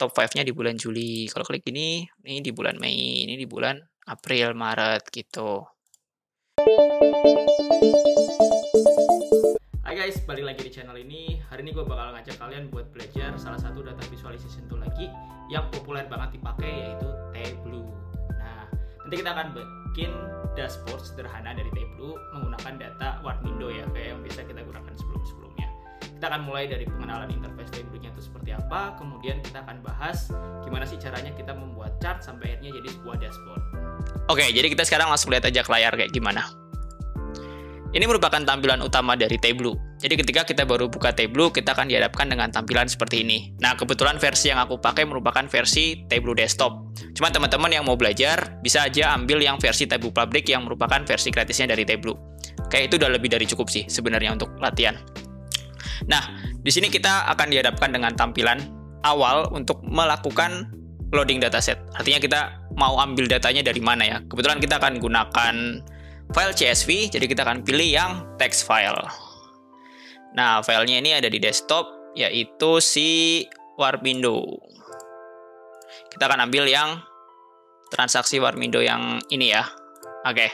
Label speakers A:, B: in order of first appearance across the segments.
A: top 5-nya di bulan Juli. Kalau klik ini di bulan Mei, ini di bulan April, Maret gitu. Hai guys, balik lagi di channel ini. Hari ini gue bakal ngajak kalian buat belajar salah satu data visualization tool lagi yang populer banget dipakai, yaitu Tableau. Nah, nanti kita akan bikin dashboard sederhana dari Tableau menggunakan data Warmindo ya, kayak yang bisa kita gunakan sebelum-sebelumnya. Kita akan mulai dari pengenalan interface Tableau-nya itu seperti apa, kemudian kita akan bahas gimana sih caranya kita membuat chart sampai akhirnya jadi sebuah dashboard. Oke, jadi kita sekarang langsung lihat aja ke layar kayak gimana. Ini merupakan tampilan utama dari Tableau. Jadi ketika kita baru buka Tableau, kita akan dihadapkan dengan tampilan seperti ini. Nah, kebetulan versi yang aku pakai merupakan versi Tableau Desktop. Cuma teman-teman yang mau belajar, bisa aja ambil yang versi Tableau Public yang merupakan versi gratisnya dari Tableau. Kayak itu udah lebih dari cukup sih sebenarnya untuk latihan. Nah, di sini kita akan dihadapkan dengan tampilan awal untuk melakukan loading dataset. Artinya kita mau ambil datanya dari mana ya. Kebetulan kita akan gunakan file CSV, jadi kita akan pilih yang text file. Nah, filenya ini ada di desktop, yaitu si Warmindo. Kita akan ambil yang transaksi Warmindo yang ini ya. Oke.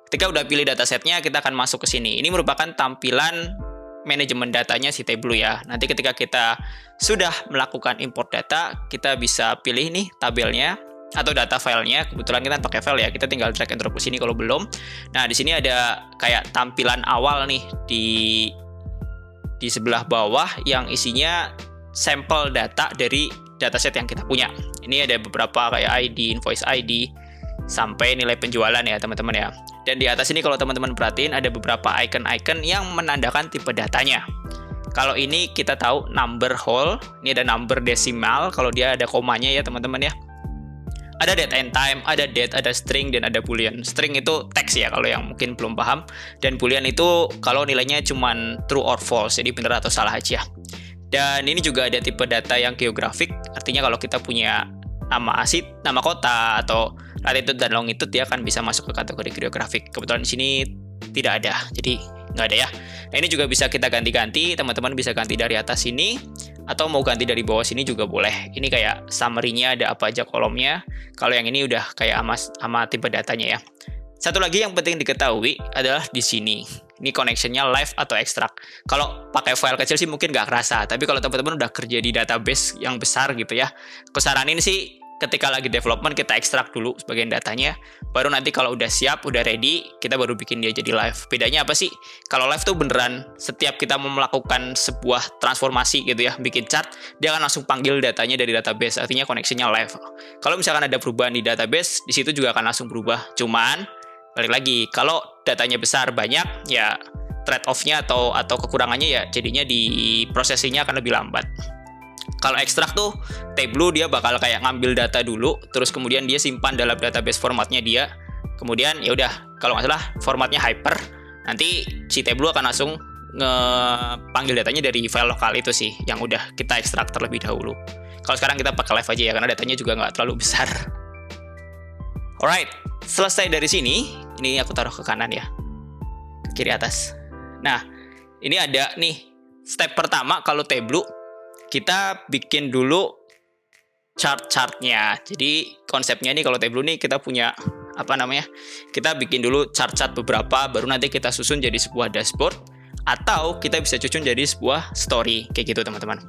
A: Ketika udah pilih datasetnya, kita akan masuk ke sini. Ini merupakan tampilan manajemen datanya si Tableau ya. Nanti ketika kita sudah melakukan import data, kita bisa pilih nih tabelnya atau data filenya. Kebetulan kita pakai file ya, kita tinggal drag and drop ke sini kalau belum. Nah, di sini ada kayak tampilan awal nih di sebelah bawah yang isinya sampel data dari dataset yang kita punya. Ini ada beberapa kayak ID, invoice ID, sampai nilai penjualan ya teman-teman ya. Dan di atas ini kalau teman-teman perhatiin ada beberapa icon-icon yang menandakan tipe datanya. Kalau ini kita tahu number whole, ini ada number desimal kalau dia ada komanya ya teman-teman ya. Ada date and time, ada date, ada string, dan ada boolean. String itu teks ya kalau yang mungkin belum paham. Dan boolean itu kalau nilainya cuma true or false, jadi benar atau salah aja. Dan ini juga ada tipe data yang geografik, artinya kalau kita punya nama asid, nama kota, atau latitude dan longitude, dia akan bisa masuk ke kategori geografik. Kebetulan di sini tidak ada, jadi nggak ada ya. Nah, ini juga bisa kita ganti-ganti, teman-teman bisa ganti dari atas sini, atau mau ganti dari bawah sini juga boleh. Ini kayak summary-nya ada apa aja kolomnya. Kalau yang ini udah kayak sama tipe datanya ya. Satu lagi yang penting diketahui adalah di sini. Ini connection-nya live atau extract. Kalau pakai file kecil sih mungkin nggak kerasa. Tapi kalau teman-teman udah kerja di database yang besar gitu ya, aku saranin sih ketika lagi development kita ekstrak dulu sebagian datanya, baru nanti kalau udah siap, udah ready, kita baru bikin dia jadi live. Bedanya apa sih? Kalau live tuh beneran setiap kita mau melakukan sebuah transformasi gitu ya, bikin chart, dia akan langsung panggil datanya dari database, artinya koneksinya live. Kalau misalkan ada perubahan di database, di situ juga akan langsung berubah. Cuman, balik lagi, kalau datanya besar banyak, ya trade-off-nya atau kekurangannya ya jadinya di processing-nya akan lebih lambat. Kalau ekstrak tuh Tableau dia bakal kayak ngambil data dulu, terus kemudian dia simpan dalam database formatnya dia. Kemudian ya udah, kalau nggak salah formatnya hyper, nanti si Tableau akan langsung ngepanggil datanya dari file lokal itu sih, yang udah kita ekstrak terlebih dahulu. Kalau sekarang kita pakai live aja ya, karena datanya juga nggak terlalu besar. Alright, selesai dari sini, ini aku taruh ke kanan ya, ke kiri atas. Nah, ini ada nih step pertama kalau Tableau. Kita bikin dulu chart-chartnya. Jadi konsepnya ini kalau Tableau nih kita punya apa namanya? Kita bikin dulu chart-chart beberapa, baru nanti kita susun jadi sebuah dashboard, atau kita bisa susun jadi sebuah story kayak gitu teman-teman.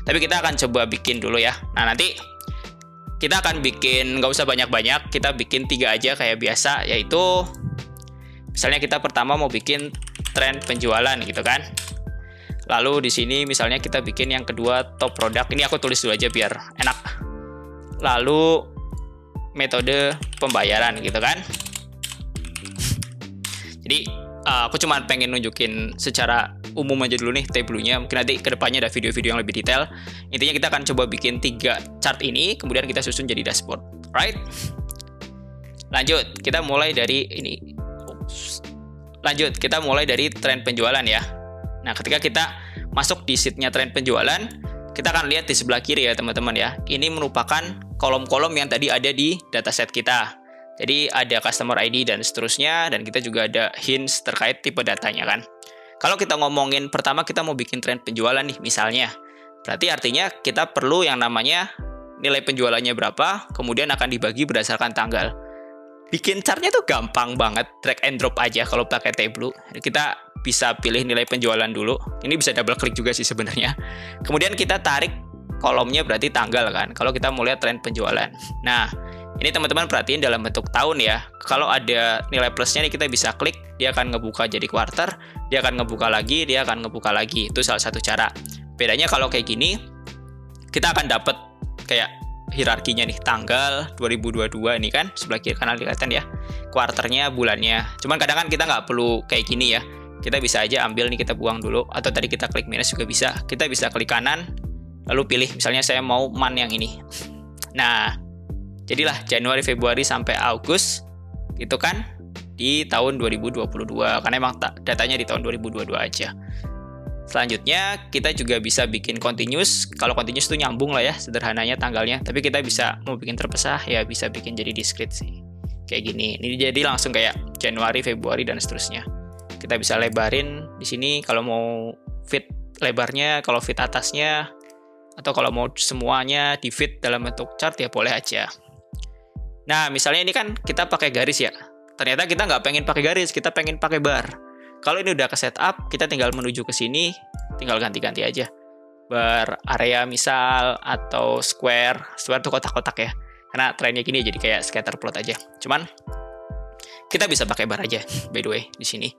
A: Tapi kita akan coba bikin dulu ya. Nah, nanti kita akan bikin, nggak usah banyak-banyak, kita bikin 3 aja kayak biasa, yaitu misalnya kita pertama mau bikin tren penjualan gitu kan. Lalu di sini misalnya kita bikin yang kedua top product. Ini aku tulis dulu aja biar enak. Lalu metode pembayaran gitu kan. Jadi aku cuma pengen nunjukin secara umum aja dulu nih Tableau-nya. Mungkin nanti kedepannya ada video-video yang lebih detail. Intinya kita akan coba bikin 3 chart ini, kemudian kita susun jadi dashboard. Right? Lanjut, kita mulai dari ini. Lanjut, kita mulai dari tren penjualan ya. Nah, ketika kita masuk di sheet-nya tren penjualan, kita akan lihat di sebelah kiri ya teman-teman ya. Ini merupakan kolom-kolom yang tadi ada di dataset kita. Jadi ada customer ID dan seterusnya, dan kita juga ada hints terkait tipe datanya kan. Kalau kita ngomongin pertama kita mau bikin tren penjualan nih misalnya. Berarti artinya kita perlu yang namanya nilai penjualannya berapa, kemudian akan dibagi berdasarkan tanggal. Bikin chartnya tuh gampang banget, drag and drop aja kalau pakai Tableau. Kita bisa pilih nilai penjualan dulu. Ini bisa double klik juga sih sebenarnya. Kemudian kita tarik kolomnya berarti tanggal kan, kalau kita mau lihat tren penjualan. Nah, ini teman-teman perhatiin dalam bentuk tahun ya. Kalau ada nilai plusnya nih kita bisa klik, dia akan ngebuka jadi quarter, dia akan ngebuka lagi, dia akan ngebuka lagi. Itu salah satu cara. Bedanya kalau kayak gini, kita akan dapat kayak hierarkinya nih, tanggal 2022 ini kan, sebelah kiri kanan kelihatan ya, kuarternya, bulannya. Cuman kadang kan kita nggak perlu kayak gini ya, kita bisa aja ambil nih, kita buang dulu, atau tadi kita klik minus juga bisa. Kita bisa klik kanan, lalu pilih, misalnya saya mau month yang ini. Nah, jadilah Januari, Februari, sampai Agustus, itu kan di tahun 2022, karena emang datanya di tahun 2022 aja. Selanjutnya, kita juga bisa bikin continuous. Kalau continuous itu nyambung lah ya, sederhananya tanggalnya. Tapi kita bisa mau bikin terpisah, ya bisa bikin jadi discrete sih. Kayak gini. Ini jadi langsung kayak Januari, Februari, dan seterusnya. Kita bisa lebarin di sini kalau mau fit lebarnya, kalau fit atasnya, atau kalau mau semuanya di fit dalam bentuk chart ya boleh aja. Nah, misalnya ini kan kita pakai garis ya. Ternyata kita nggak pengen pakai garis, kita pengen pakai bar. Kalau ini udah ke setup, kita tinggal menuju ke sini, tinggal ganti-ganti aja. Bar area misal, atau square. Square tuh kotak-kotak ya. Karena trennya gini jadi kayak scatter plot aja. Cuman, kita bisa pakai bar aja, by the way, di sini.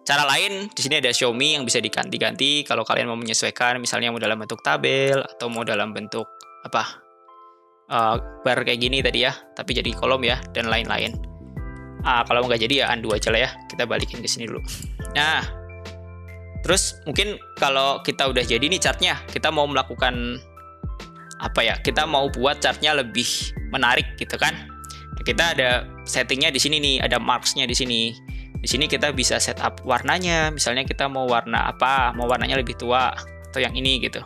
A: Cara lain, di sini ada show me yang bisa diganti-ganti. Kalau kalian mau menyesuaikan, misalnya mau dalam bentuk tabel, atau mau dalam bentuk, bar kayak gini tadi ya. Tapi jadi kolom ya, dan lain-lain. Kalau nggak jadi ya undo aja lah ya, kita balikin ke sini dulu. Nah, terus mungkin kalau kita udah jadi nih chartnya, kita mau melakukan kita mau buat chartnya lebih menarik gitu kan. Kita ada settingnya di sini nih, ada marksnya di sini. Di sini kita bisa setup warnanya, misalnya kita mau warna apa, mau warnanya lebih tua atau yang ini gitu.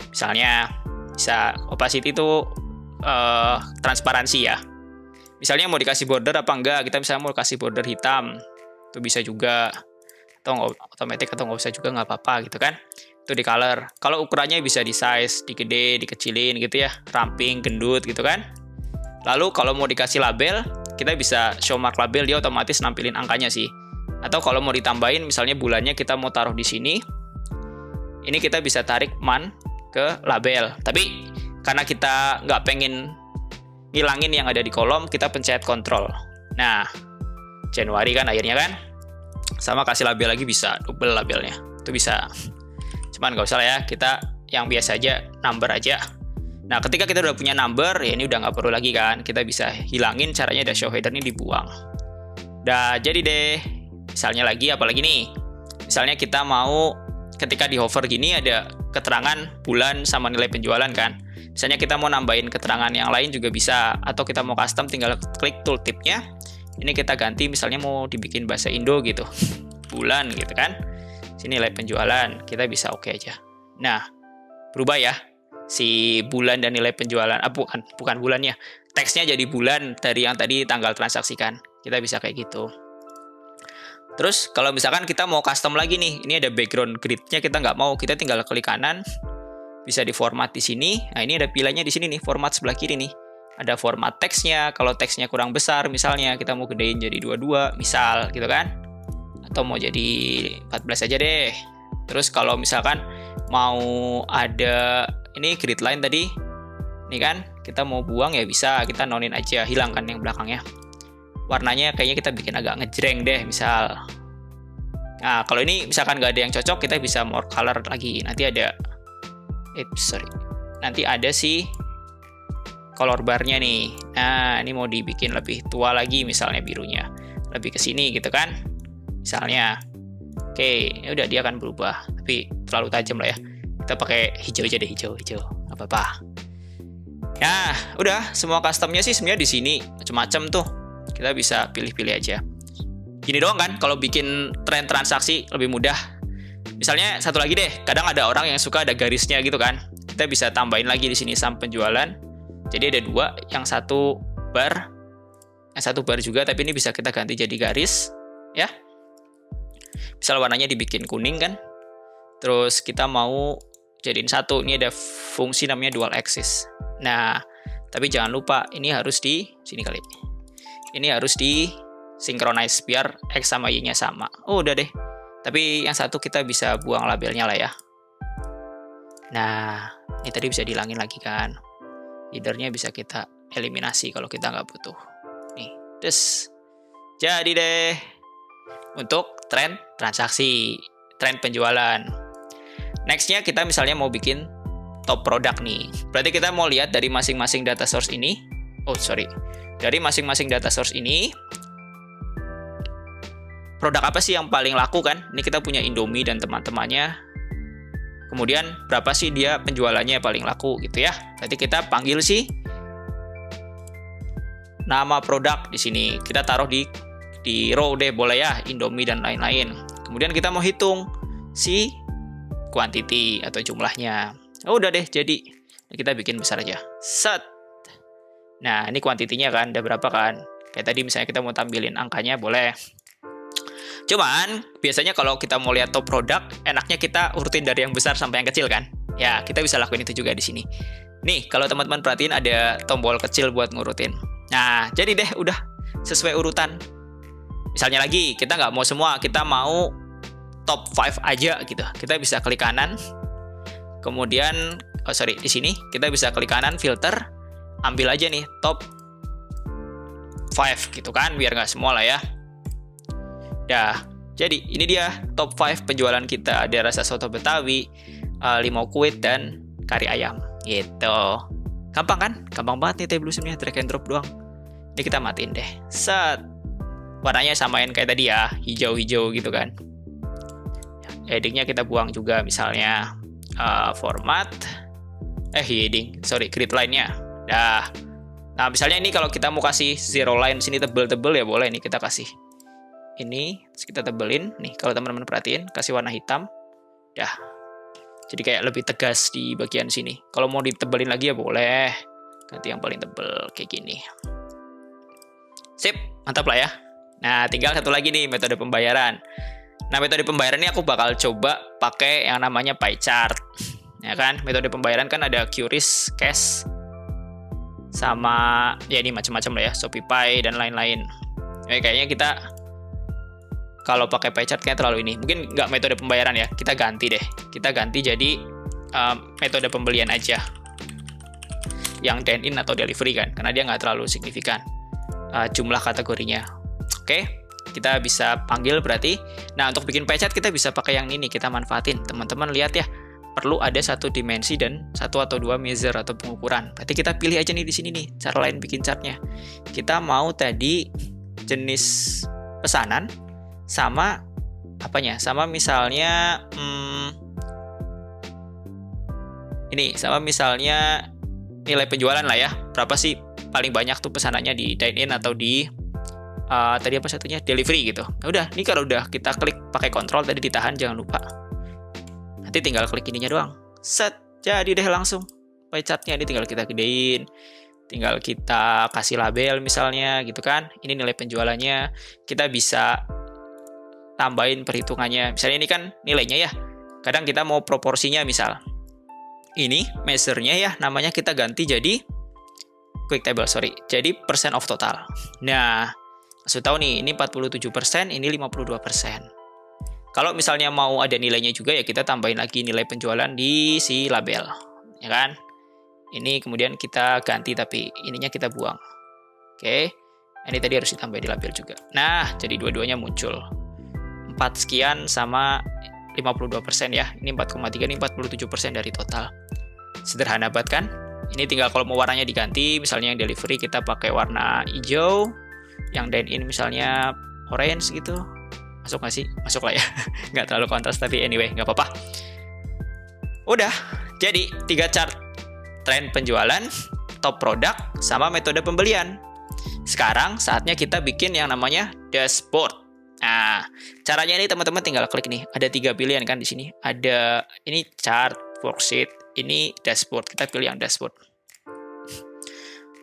A: Misalnya bisa opacity itu transparansi ya. Misalnya mau dikasih border apa enggak, kita misalnya mau kasih border hitam, itu bisa juga, atau otomatis atau nggak usah juga nggak apa-apa gitu kan. Itu di color. Kalau ukurannya bisa di size, digede, dikecilin gitu ya, ramping, gendut gitu kan. Lalu kalau mau dikasih label, kita bisa show mark label, dia otomatis nampilin angkanya sih. Atau kalau mau ditambahin, misalnya bulannya kita mau taruh di sini, ini kita bisa tarik month ke label. Tapi karena kita nggak pengen ngilangin yang ada di kolom, kita pencet kontrol. Nah, Januari kan akhirnya kan, sama kasih label lagi bisa, double labelnya, itu bisa. Cuman nggak usah lah ya, kita yang biasa aja, number aja. Nah, ketika kita udah punya number, ya ini udah nggak perlu lagi kan, kita bisa hilangin, caranya ada show header ini dibuang. Udah jadi deh. Misalnya lagi, apalagi nih, misalnya kita mau, ketika di hover gini ada keterangan bulan sama nilai penjualan kan. Misalnya kita mau nambahin keterangan yang lain juga bisa, atau kita mau custom tinggal klik tooltipnya. Ini kita ganti, misalnya mau dibikin bahasa Indo gitu, bulan gitu kan. Sini nilai penjualan, kita bisa oke aja. Nah, berubah ya si bulan dan nilai penjualan. Bukan bulannya, teksnya jadi bulan dari yang tadi tanggal transaksikan. Kita bisa kayak gitu. Terus kalau misalkan kita mau custom lagi nih, ini ada background grid-nya, kita nggak mau, kita tinggal klik kanan. Bisa di format di sini. Nah, ini ada pilihannya di sini nih, format sebelah kiri nih. Ada format teksnya. Kalau teksnya kurang besar, misalnya kita mau gedein jadi 22, misal gitu kan. Atau mau jadi 14 aja deh. Terus kalau misalkan mau ada ini grid line tadi, ini kan kita mau buang ya bisa, kita nonin aja, hilangkan yang belakangnya. Warnanya kayaknya kita bikin agak ngejreng deh, misal. Nah, kalau ini misalkan nggak ada yang cocok, kita bisa more color lagi. Nanti ada si color barnya nih. Nah, ini mau dibikin lebih tua lagi, misalnya birunya lebih ke sini gitu kan, misalnya. Oke, ya udah dia akan berubah, tapi terlalu tajam lah ya. Kita pakai hijau aja deh, hijau, nggak apa-apa. Nah, udah semua customnya sih sebenarnya di sini macam-macam tuh. Kita bisa pilih-pilih aja. Gini doang kan, kalau bikin tren transaksi lebih mudah. Misalnya satu lagi deh, kadang ada orang yang suka ada garisnya gitu kan. Kita bisa tambahin lagi di sini sum penjualan. Jadi ada dua, yang satu bar juga, tapi ini bisa kita ganti jadi garis, ya. Misal warnanya dibikin kuning kan. Terus kita mau jadiin satu. Ini ada fungsi namanya dual axis. Nah, tapi jangan lupa ini harus di sini kali. Ini harus di synchronize biar X sama Y-nya sama. Oh, udah deh. Tapi yang satu kita bisa buang labelnya lah ya. Nah, ini tadi bisa dihilangin lagi kan. Header-nya bisa kita eliminasi kalau kita nggak butuh. Nih, terus jadi deh untuk tren transaksi, tren penjualan. Nextnya kita misalnya mau bikin top product nih. Berarti kita mau lihat dari masing-masing data source ini. Dari masing-masing data source ini, produk apa sih yang paling laku kan? Ini kita punya Indomie dan teman-temannya. Kemudian berapa sih dia penjualannya paling laku gitu ya. Berarti kita panggil sih nama produk di sini. Kita taruh di row deh boleh ya, Indomie dan lain-lain. Kemudian kita mau hitung si quantity atau jumlahnya. Oh, udah deh jadi. Kita bikin besar aja. Set. Nah, ini kuantitinya kan, udah berapa kan? Kayak tadi misalnya kita mau tampilin angkanya boleh. Cuman, biasanya kalau kita mau lihat top produk, enaknya kita urutin dari yang besar sampai yang kecil kan? Ya, kita bisa lakuin itu juga di sini. Nih, kalau teman-teman perhatiin ada tombol kecil buat ngurutin. Nah, jadi deh udah sesuai urutan. Misalnya lagi, kita nggak mau semua, kita mau top 5 aja gitu. Kita bisa klik kanan. Kemudian, di sini kita bisa klik kanan, filter, ambil aja nih top 5 gitu kan, biar nggak semua lah ya. Dah, jadi ini dia top 5 penjualan kita. Ada rasa soto Betawi, limau kuit, dan kari ayam gitu. Gampang kan? Gampang banget nih Teh Blue sebenarnya, drag and drop doang. Ini kita matiin deh. Set. Warnanya samain kayak tadi ya, hijau-hijau gitu kan. Headingnya kita buang juga misalnya format grid line-nya. Dah. Nah, misalnya ini kalau kita mau kasih zero line sini tebel-tebel ya boleh nih kita kasih. Ini terus kita tebelin nih, kalau teman-teman perhatiin kasih warna hitam. Dah. Jadi kayak lebih tegas di bagian sini. Kalau mau ditebelin lagi ya boleh. Ganti yang paling tebel kayak gini. Sip, mantap lah ya. Nah, tinggal satu lagi nih metode pembayaran. Nah, metode pembayaran ini aku bakal coba pakai yang namanya pie chart. Ya kan, metode pembayaran kan ada QRIS, cash, sama ya ini macam-macam lah ya, Shopify dan lain-lain. Kayaknya kita kalau pakai pie chart kayak terlalu ini. Mungkin nggak metode pembayaran ya, kita ganti deh. Kita ganti jadi metode pembelian aja. Yang dine-in atau delivery kan, karena dia nggak terlalu signifikan jumlah kategorinya. Oke, kita bisa panggil berarti. Nah, untuk bikin pie chart kita bisa pakai yang ini, kita manfaatin. Teman-teman lihat ya, perlu ada satu dimensi dan satu atau dua measure atau pengukuran. Berarti kita pilih aja nih di sini nih, cara lain bikin chartnya. Kita mau tadi jenis pesanan sama apanya? Sama misalnya ini, sama misalnya nilai penjualan lah ya. Berapa sih paling banyak tuh pesanannya di dine-in atau di tadi apa satunya delivery gitu. Nah, udah, ini kalau udah kita klik pakai kontrol tadi ditahan jangan lupa. Nanti tinggal klik ininya doang. Set, jadi deh langsung. Pie chartnya ini tinggal kita gedein. Tinggal kita kasih label misalnya gitu kan. Ini nilai penjualannya. Kita bisa tambahin perhitungannya. Misalnya ini kan nilainya ya. Kadang kita mau proporsinya misal. Ini measure-nya ya, namanya kita ganti jadi quick table, jadi percent of total. Nah, maksud tahu nih, ini 47%, ini 52%. Kalau misalnya mau ada nilainya juga ya kita tambahin lagi nilai penjualan di si label, ya kan? Ini kemudian kita ganti tapi ininya kita buang. Oke. Ini tadi harus ditambah di label juga. Nah, jadi dua-duanya muncul. 4 sekian sama 52% ya. Ini 4,3, ini 47% dari total. Sederhana banget kan? Ini tinggal kalau mau warnanya diganti, misalnya yang delivery kita pakai warna hijau, yang dine-in misalnya orange gitu. Masuk nggak sih? Masuk lah ya. Nggak terlalu kontras, tapi anyway, nggak apa-apa. Udah, jadi 3 chart tren penjualan, top produk, sama metode pembelian. Sekarang saatnya kita bikin yang namanya dashboard. Nah, caranya ini teman-teman tinggal klik nih. Ada 3 pilihan kan di sini. Ada ini chart, worksheet, ini dashboard. Kita pilih yang dashboard.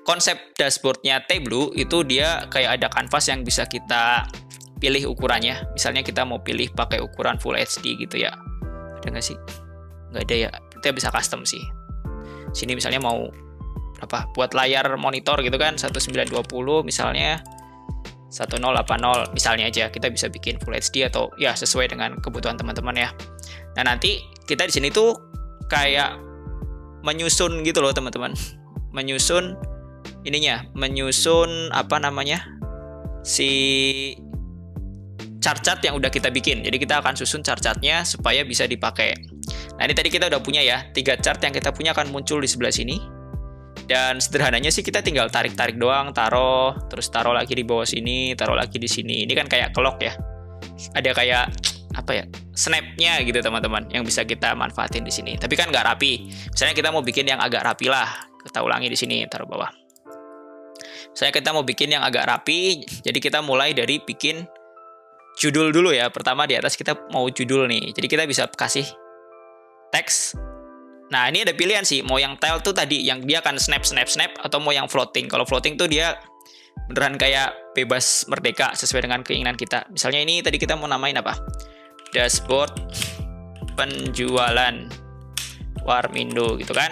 A: Konsep dashboardnya Teh Blue itu dia kayak ada kanvas yang bisa kita pilih ukurannya. Misalnya kita mau pilih pakai ukuran Full HD gitu ya. Ada nggak sih? Nggak ada ya. kita bisa custom sih. Sini misalnya mau apa, buat layar monitor gitu kan 1920 misalnya 1080 misalnya aja, kita bisa bikin Full HD atau ya sesuai dengan kebutuhan teman-teman ya. Nah nanti kita di sini tuh kayak menyusun gitu loh teman-teman, menyusun ininya, menyusun apa namanya, si chart-chart yang udah kita bikin. Jadi kita akan susun chart-chartnya supaya bisa dipakai. Nah ini tadi kita udah punya ya, 3 chart yang kita punya akan muncul di sebelah sini. Dan sederhananya sih kita tinggal tarik-tarik doang, taruh, terus taruh lagi di bawah sini, taruh lagi di sini. Ini kan kayak clock ya. Ada kayak apa ya, snapnya gitu teman-teman, yang bisa kita manfaatin di sini. Tapi kan nggak rapi. Misalnya kita mau bikin yang agak rapi lah, kita ulangi di sini, taruh bawah. Misalnya kita mau bikin yang agak rapi, jadi kita mulai dari bikin judul dulu ya. Pertama di atas kita mau judul nih, jadi kita bisa kasih teks. Nah ini ada pilihan sih, mau yang tile tuh tadi yang dia akan snap atau mau yang floating. Kalau floating tuh dia beneran kayak bebas merdeka sesuai dengan keinginan kita. Misalnya ini tadi kita mau namain apa, dashboard penjualan Warmindo gitu kan.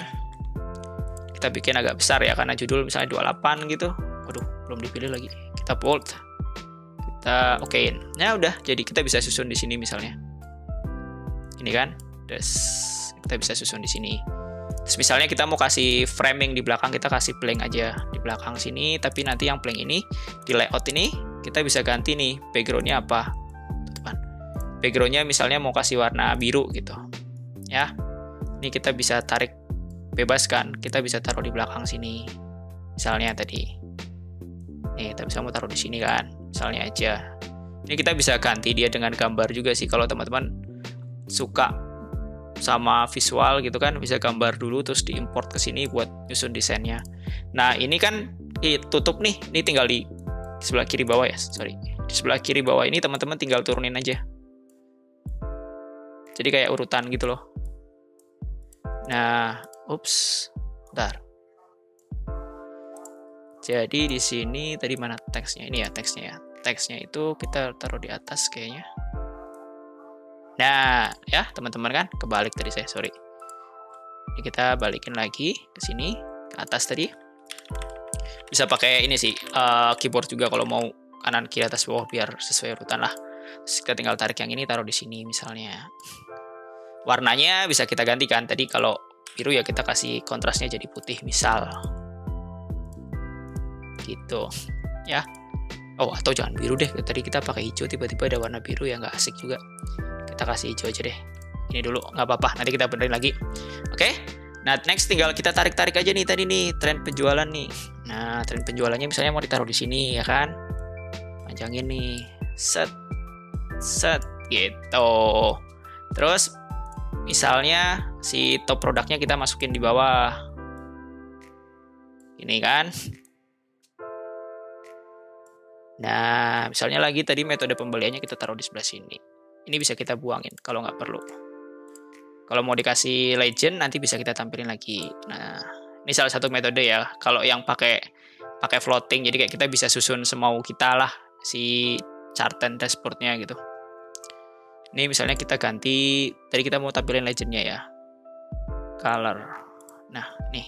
A: Kita bikin agak besar ya karena judul misalnya 28 gitu. Waduh belum dipilih lagi, kita bold, kita okein. Nah udah, jadi kita bisa susun di sini misalnya ini kan, kita bisa susun di sini. Terus misalnya kita mau kasih framing di belakang, kita kasih blank aja di belakang sini, tapi nanti yang blank ini di layout ini kita bisa ganti nih backgroundnya apa, teman. Backgroundnya misalnya mau kasih warna biru gitu ya. Ini kita bisa tarik bebas kan, kita bisa taruh di belakang sini misalnya tadi. Nih kita bisa mau taruh di sini kan misalnya aja. Ini kita bisa ganti dia dengan gambar juga sih, kalau teman-teman suka sama visual gitu kan, bisa gambar dulu terus diimport ke sini buat nyusun desainnya. Nah ini kan tutup nih, ini tinggal di sebelah kiri bawah ya, di sebelah kiri bawah ini teman-teman tinggal turunin aja, jadi kayak urutan gitu loh. Nah bentar. Jadi di sini tadi mana teksnya, ini ya teksnya ya, teksnya itu kita taruh di atas kayaknya. Nah, ya teman-teman kan, kebalik tadi saya, sorry. Ini kita balikin lagi ke sini, ke atas tadi. Bisa pakai ini sih, keyboard juga kalau mau kanan kiri atas bawah biar sesuai urutan lah. Terus kita tinggal tarik yang ini, taruh di sini misalnya. Warnanya bisa kita gantikan. Tadi kalau biru ya kita kasih kontrasnya jadi putih misal. Gitu, ya. Oh atau jangan biru deh, tadi kita pakai hijau tiba-tiba ada warna biru ya nggak asik juga. Kita kasih hijau aja deh. Ini dulu nggak apa-apa, nanti kita benerin lagi. Oke. Nah next tinggal kita tarik-tarik aja nih tadi nih tren penjualan nih. Nah tren penjualannya misalnya mau ditaruh di sini ya kan. Panjangin nih. Set gitu. Terus misalnya si top produknya kita masukin di bawah. Ini kan. Nah, misalnya lagi tadi metode pembeliannya kita taruh di sebelah sini. Ini bisa kita buangin kalau nggak perlu. Kalau mau dikasih legend nanti bisa kita tampilin lagi. Nah, ini salah satu metode ya. Kalau yang pakai floating, jadi kayak kita bisa susun semau kita lah si chart dan dashboardnya gitu. Ini misalnya kita ganti, tadi kita mau tampilin legendnya ya, color. Nah, nih,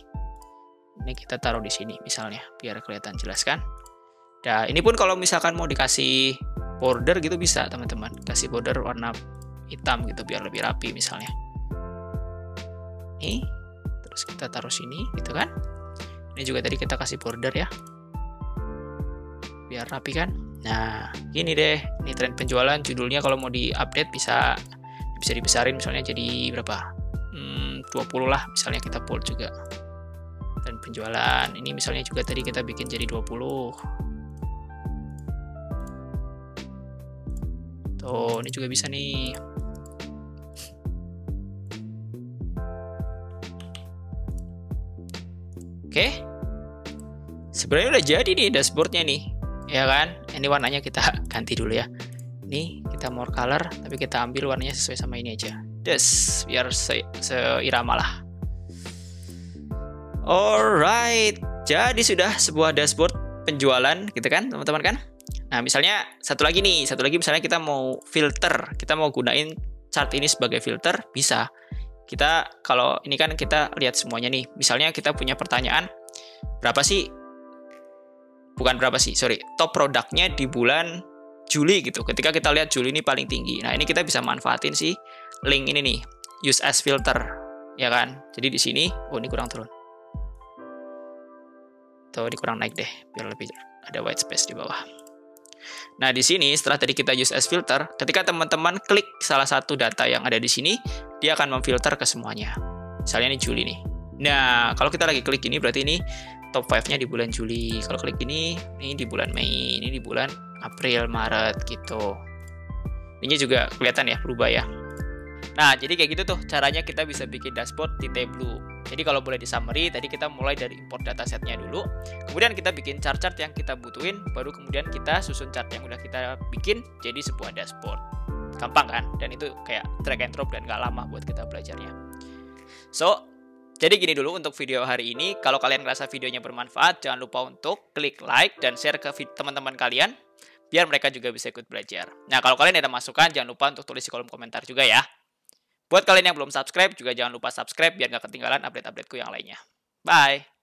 A: ini kita taruh di sini misalnya biar kelihatan jelas kan. Nah, ini pun kalau misalkan mau dikasih border gitu bisa teman-teman, kasih border warna hitam gitu biar lebih rapi misalnya. Nih, terus kita taruh sini gitu kan. Ini juga tadi kita kasih border ya, biar rapi kan. Nah, gini deh, ini tren penjualan judulnya kalau mau diupdate bisa dibesarin misalnya jadi berapa? 20 lah misalnya, kita bold juga. Tren penjualan ini misalnya juga tadi kita bikin jadi 20. Tuh, ini juga bisa nih. Oke. Sebenarnya udah jadi nih dashboardnya nih. Ya kan? Ini warnanya kita ganti dulu ya. Ini kita more color, tapi kita ambil warnanya sesuai sama ini aja. Biar seirama lah. Alright. Jadi sudah sebuah dashboard penjualan gitu kan, teman-teman kan? Nah, misalnya satu lagi misalnya kita mau filter, kita mau gunain chart ini sebagai filter, bisa. kalau ini kan kita lihat semuanya nih. Misalnya kita punya pertanyaan, top produknya di bulan Juli gitu. Ketika kita lihat Juli ini paling tinggi. Nah, ini kita bisa manfaatin si link ini nih, use as filter, ya kan? Jadi di sini, ini kurang turun. Tuh, ini kurang naik deh, biar lebih ada white space di bawah. Nah, di sini setelah tadi kita use as filter, ketika teman-teman klik salah satu data yang ada di sini, dia akan memfilter ke semuanya. Misalnya ini Juli nih. Nah, kalau kita lagi klik ini berarti ini top 5-nya di bulan Juli. Kalau klik ini di bulan Mei, ini di bulan April, Maret gitu. Ini juga kelihatan ya berubah ya. Nah, jadi kayak gitu tuh caranya kita bisa bikin dashboard di Tableau. Jadi kalau boleh di summary, tadi kita mulai dari import datasetnya dulu. Kemudian kita bikin chart-chart yang kita butuhin, baru kemudian kita susun chart yang udah kita bikin jadi sebuah dashboard. Gampang kan? Dan itu kayak drag and drop dan gak lama buat kita belajarnya. So, jadi gini dulu untuk video hari ini. Kalau kalian ngerasa videonya bermanfaat, jangan lupa untuk klik like dan share ke teman-teman kalian, biar mereka juga bisa ikut belajar. Nah, kalau kalian ada masukan, jangan lupa untuk tulis di kolom komentar juga ya. Buat kalian yang belum subscribe, juga jangan lupa subscribe biar gak ketinggalan update-updateku yang lainnya. Bye!